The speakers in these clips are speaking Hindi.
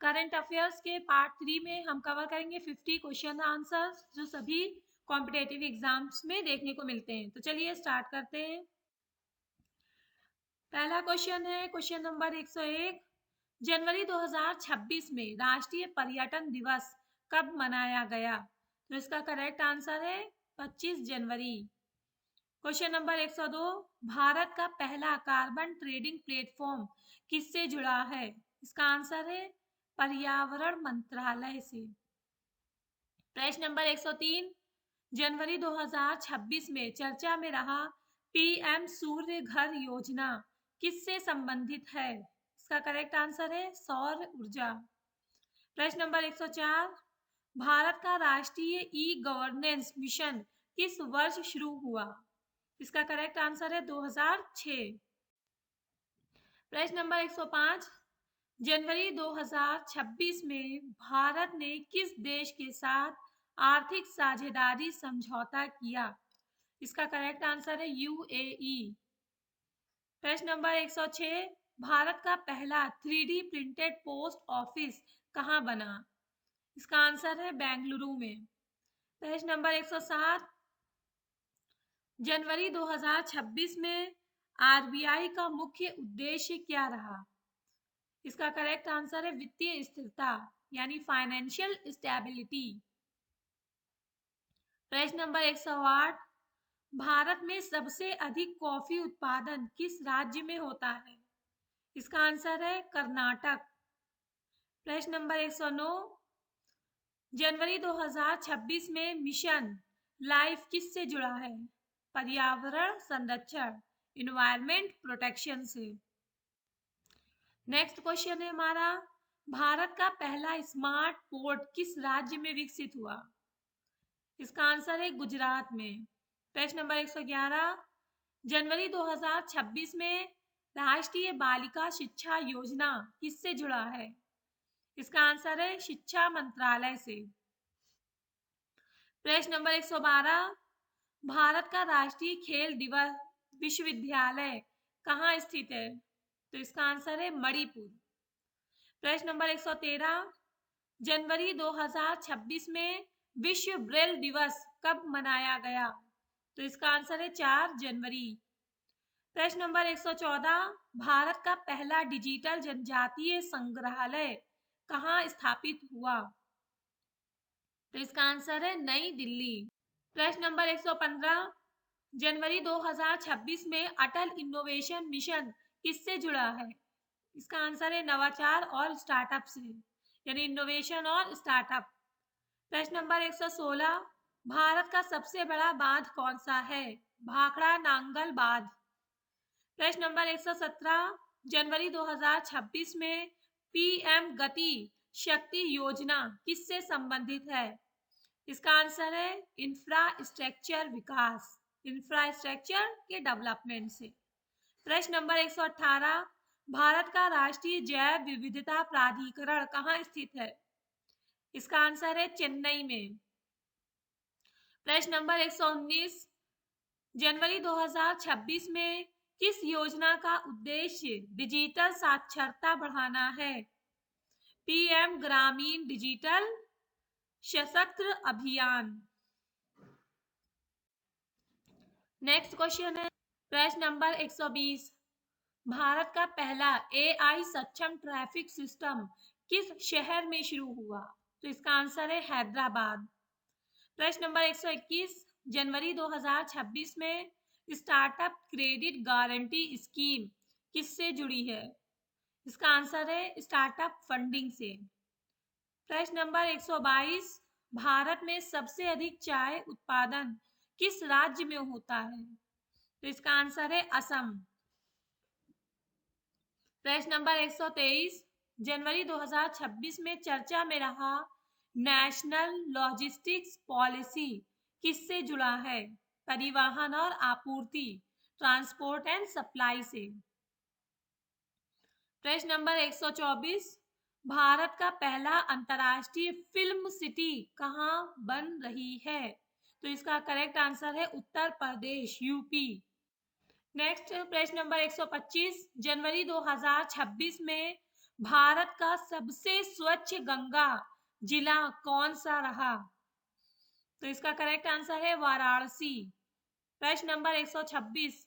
करंट अफेयर्स के पार्ट 3 में हम कवर करेंगे 50 क्वेश्चन आंसर्स जो सभी कॉम्पिटेटिव एग्जाम्स में देखने को मिलते हैं। तो चलिए स्टार्ट करते हैं। पहला क्वेश्चन है क्वेश्चन नंबर 101। जनवरी 2026 में राष्ट्रीय पर्यटन दिवस कब मनाया गया? तो इसका करेक्ट आंसर है 25 जनवरी। Question number 102। भारत का पहला कार्बन ट्रेडिंग प्लेटफॉर्म किससे जुड़ा है? इसका आंसर है पर्यावरण मंत्रालय से। प्रश्न नंबर 103। जनवरी 2026 में चर्चा में रहा पीएम सूर्य घर योजना किससे संबंधित है? इसका करेक्ट आंसर है सौर ऊर्जा। प्रश्न नंबर 104। भारत का राष्ट्रीय ई गवर्नेंस मिशन किस वर्ष शुरू हुआ? इसका करेक्ट आंसर है 2006। प्रश्न नंबर 105। जनवरी 2026 में भारत ने किस देश के साथ आर्थिक साझेदारी समझौता किया? इसका करेक्ट आंसर है यूएई। प्रश्न नंबर 106। भारत का पहला 3D प्रिंटेड पोस्ट ऑफिस कहाँ बना? इसका आंसर है बेंगलुरु में। प्रश्न नंबर 107। जनवरी 2026 में आरबीआई का मुख्य उद्देश्य क्या रहा? इसका करेक्ट आंसर है वित्तीय स्थिरता यानी फाइनेंशियल स्टेबिलिटी। प्रश्न नंबर 108। भारत में सबसे अधिक कॉफी उत्पादन किस राज्य में होता है? इसका आंसर है कर्नाटक। प्रश्न नंबर 109। जनवरी 2026 में मिशन लाइफ किससे जुड़ा है? पर्यावरण संरक्षण इन्वायरमेंट प्रोटेक्शन से। नेक्स्ट क्वेश्चन है हमारा, भारत का पहला स्मार्ट पोर्ट किस राज्य में विकसित हुआ? इसका आंसर है गुजरात में। प्रश्न नंबर 111। जनवरी 2026 में राष्ट्रीय बालिका शिक्षा योजना किससे जुड़ा है? इसका आंसर है शिक्षा मंत्रालय से। प्रश्न नंबर 112। भारत का राष्ट्रीय खेल दिवस विश्वविद्यालय कहाँ स्थित है? तो इसका आंसर है मणिपुर। प्रश्न नंबर 113। जनवरी 2026 में विश्व ब्रेल दिवस कब मनाया गया? तो इसका आंसर है 4 जनवरी। प्रश्न नंबर 114। भारत का पहला डिजिटल जनजातीय संग्रहालय कहाँ स्थापित हुआ? तो इसका आंसर है नई दिल्ली। प्रश्न नंबर 115। जनवरी 2026 में अटल इनोवेशन मिशन किससे जुड़ा है? इसका आंसर है नवाचार और स्टार्टअप से यानी इनोवेशन और स्टार्टअप। प्रश्न नंबर 116। भारत का सबसे बड़ा बांध कौन सा है? भाखड़ा नांगल बांध। प्रश्न नंबर 117। जनवरी 2026 में पीएम गति शक्ति योजना किससे संबंधित है? इसका आंसर है इंफ्रास्ट्रक्चर विकास, इंफ्रास्ट्रक्चर के डेवलपमेंट से। प्रश्न नंबर 118। भारत का राष्ट्रीय जैव विविधता प्राधिकरण कहाँ स्थित है? इसका आंसर है चेन्नई में। प्रश्न नंबर 119। जनवरी 2026 में किस योजना का उद्देश्य डिजिटल साक्षरता बढ़ाना है? पीएम ग्रामीण डिजिटल सशक्त अभियान। नेक्स्ट क्वेश्चन है प्रश्न नंबर 120। भारत का पहला एआई सक्षम ट्रैफिक सिस्टम किस शहर में शुरू हुआ? तो इसका आंसर है हैदराबाद। प्रश्न नंबर 121। जनवरी 2026 में स्टार्टअप क्रेडिट गारंटी स्कीम किससे जुड़ी है? इसका आंसर है स्टार्टअप फंडिंग से। प्रश्न नंबर 122। भारत में सबसे अधिक चाय उत्पादन किस राज्य में होता है? तो इसका आंसर है असम। प्रश्न नंबर 123। जनवरी 2026 में चर्चा में रहा नेशनल लॉजिस्टिक्स पॉलिसी किससे जुड़ा है? परिवहन और आपूर्ति, ट्रांसपोर्ट एंड सप्लाई से। प्रश्न नंबर 124। भारत का पहला अंतर्राष्ट्रीय फिल्म सिटी कहाँ बन रही है? तो इसका करेक्ट आंसर है उत्तर प्रदेश यूपी। नेक्स्ट प्रश्न नंबर 125। जनवरी 2026 में भारत का सबसे स्वच्छ गंगा जिला कौन सा रहा? तो इसका करेक्ट आंसर है वाराणसी। प्रश्न नंबर 126,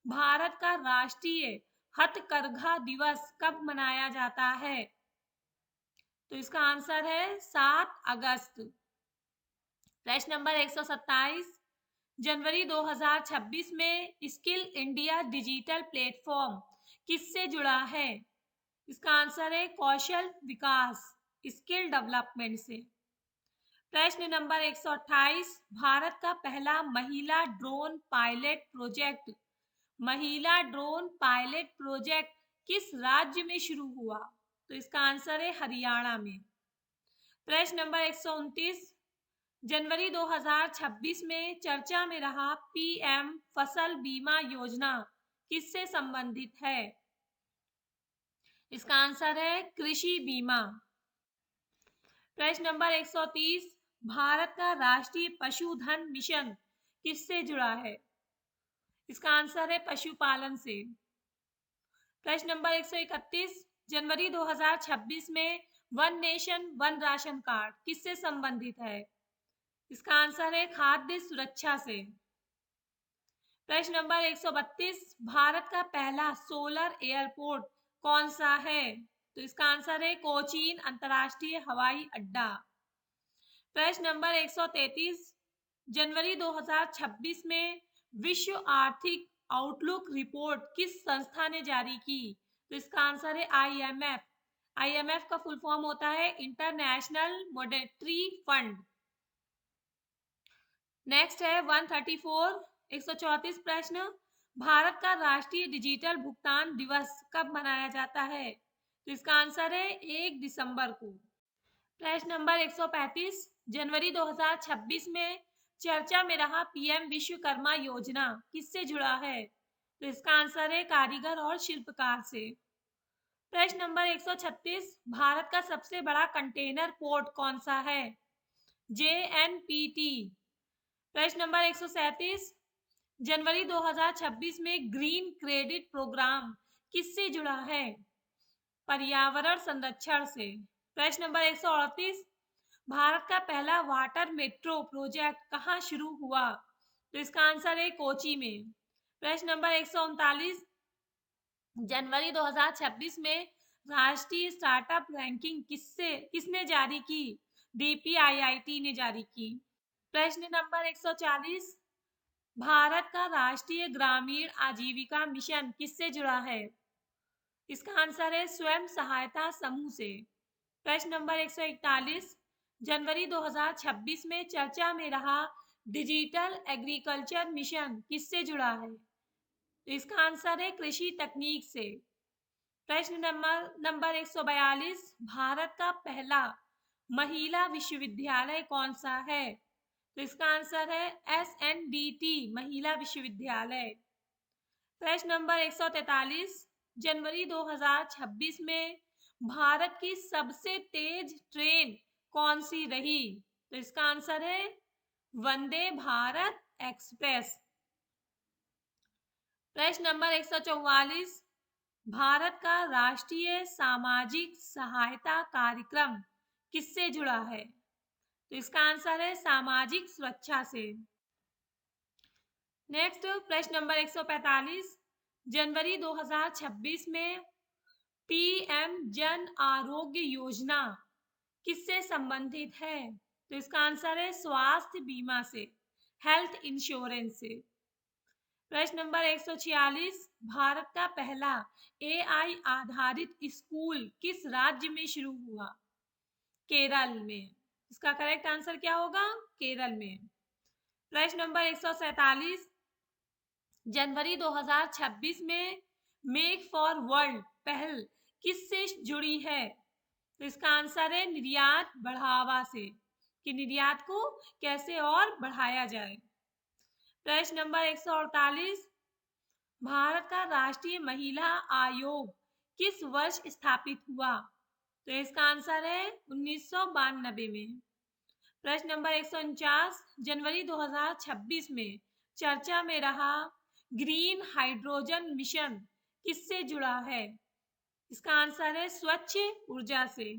भारत का राष्ट्रीय हथकरघा दिवस कब मनाया जाता है? तो इसका आंसर है 7 अगस्त। प्रश्न नंबर 127, जनवरी 2026 में स्किल इंडिया डिजिटल प्लेटफॉर्म किससे जुड़ा है? इसका आंसर है कौशल विकास, स्किल डेवलपमेंट से। प्रश्न नंबर 128, भारत का पहला महिला ड्रोन पायलट प्रोजेक्ट किस राज्य में शुरू हुआ? तो इसका आंसर है हरियाणा में। प्रश्न नंबर 129, जनवरी 2026 में चर्चा में रहा पीएम फसल बीमा योजना किससे संबंधित है? इसका आंसर है कृषि बीमा। प्रश्न नंबर 130, भारत का राष्ट्रीय पशुधन मिशन किससे जुड़ा है? इसका आंसर है पशुपालन से। प्रश्न नंबर 131, जनवरी 2026 में one nation one ration card किससे संबंधित है? इसका आंसर है खाद्य सुरक्षा से। प्रश्न नंबर 132, भारत का पहला सोलर एयरपोर्ट कौन सा है? तो इसका आंसर है कोचीन अंतर्राष्ट्रीय हवाई अड्डा। प्रश्न नंबर 133, जनवरी 2026 में विश्व आर्थिक आउटलुक रिपोर्ट किस संस्था ने जारी की? तो इसका आंसर है आईएमएफ। आईएमएफ का फुल फॉर्म होता है इंटरनेशनल मॉनेटरी फंड। नेक्स्ट है 134, 134 प्रश्न, भारत का राष्ट्रीय डिजिटल भुगतान दिवस कब मनाया जाता है? तो इसका आंसर है 1 दिसंबर को। प्रश्न नंबर 135, जनवरी 2026 में चर्चा में रहा पीएम विश्वकर्मा योजना किससे जुड़ा है? तो इसका आंसर है कारीगर और शिल्पकार से। प्रश्न नंबर 136, भारत का सबसे बड़ा कंटेनर पोर्ट कौन सा है? जेएनपीटी। प्रश्न नंबर 137, जनवरी 2026 में ग्रीन क्रेडिट प्रोग्राम किससे जुड़ा है? पर्यावरण संरक्षण से। प्रश्न नंबर 138, भारत का पहला वाटर मेट्रो प्रोजेक्ट कहाँ शुरू हुआ? तो इसका आंसर है कोची में। प्रश्न नंबर 139, जनवरी 2026 में राष्ट्रीय स्टार्टअप रैंकिंग किसने जारी की? डीपीआईआईटी ने जारी की। प्रश्न नंबर 140, भारत का राष्ट्रीय ग्रामीण आजीविका मिशन किससे जुड़ा है? इसका आंसर है स्वयं सहायता समूह से। प्रश्न नंबर 141, जनवरी 2026 में चर्चा में रहा डिजिटल एग्रीकल्चर मिशन किससे जुड़ा है? तो इसका आंसर है कृषि तकनीक से। प्रश्न नंबर 142, भारत का पहला महिला विश्वविद्यालय कौन सा है? तो इसका आंसर है एसएनडीटी महिला विश्वविद्यालय। प्रश्न नंबर 143, जनवरी 2026 में भारत की सबसे तेज ट्रेन कौन सी रही? तो इसका आंसर है वंदे भारत एक्सप्रेस। प्रश्न नंबर 144, भारत का राष्ट्रीय सामाजिक सहायता कार्यक्रम किससे जुड़ा है? तो इसका आंसर है सामाजिक सुरक्षा से। नेक्स्ट प्रश्न नंबर 145, जनवरी 2026 में पीएम जन आरोग्य योजना किससे संबंधित है? तो इसका आंसर है स्वास्थ्य बीमा से, हेल्थ इंश्योरेंस से। प्रश्न नंबर 146, भारत का पहला एआई आधारित स्कूल किस राज्य में शुरू हुआ? केरल में। इसका करेक्ट आंसर क्या होगा? केरल में। प्रश्न नंबर 147, जनवरी 2026 में मेक फॉर वर्ल्ड पहल किससे जुड़ी है? तो इसका आंसर है निर्यात बढ़ावा से, कि निर्यात को कैसे और बढ़ाया जाए। प्रश्न नंबर 148, भारत का राष्ट्रीय महिला आयोग किस वर्ष स्थापित हुआ? तो इसका आंसर है 1992 में। प्रश्न नंबर 149, जनवरी 2026 में चर्चा में रहा ग्रीन हाइड्रोजन मिशन किससे जुड़ा है? इसका आंसर है स्वच्छ ऊर्जा से।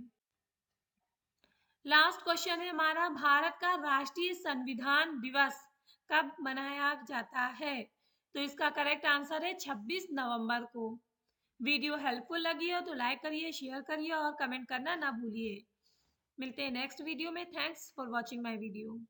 लास्ट क्वेश्चन है हमारा, भारत का राष्ट्रीय संविधान दिवस कब मनाया जाता है? तो इसका करेक्ट आंसर है 26 नवंबर को। वीडियो हेल्पफुल लगी हो तो लाइक करिए, शेयर करिए और कमेंट करना ना भूलिए। मिलते हैं नेक्स्ट वीडियो में। Thanks for watching my video.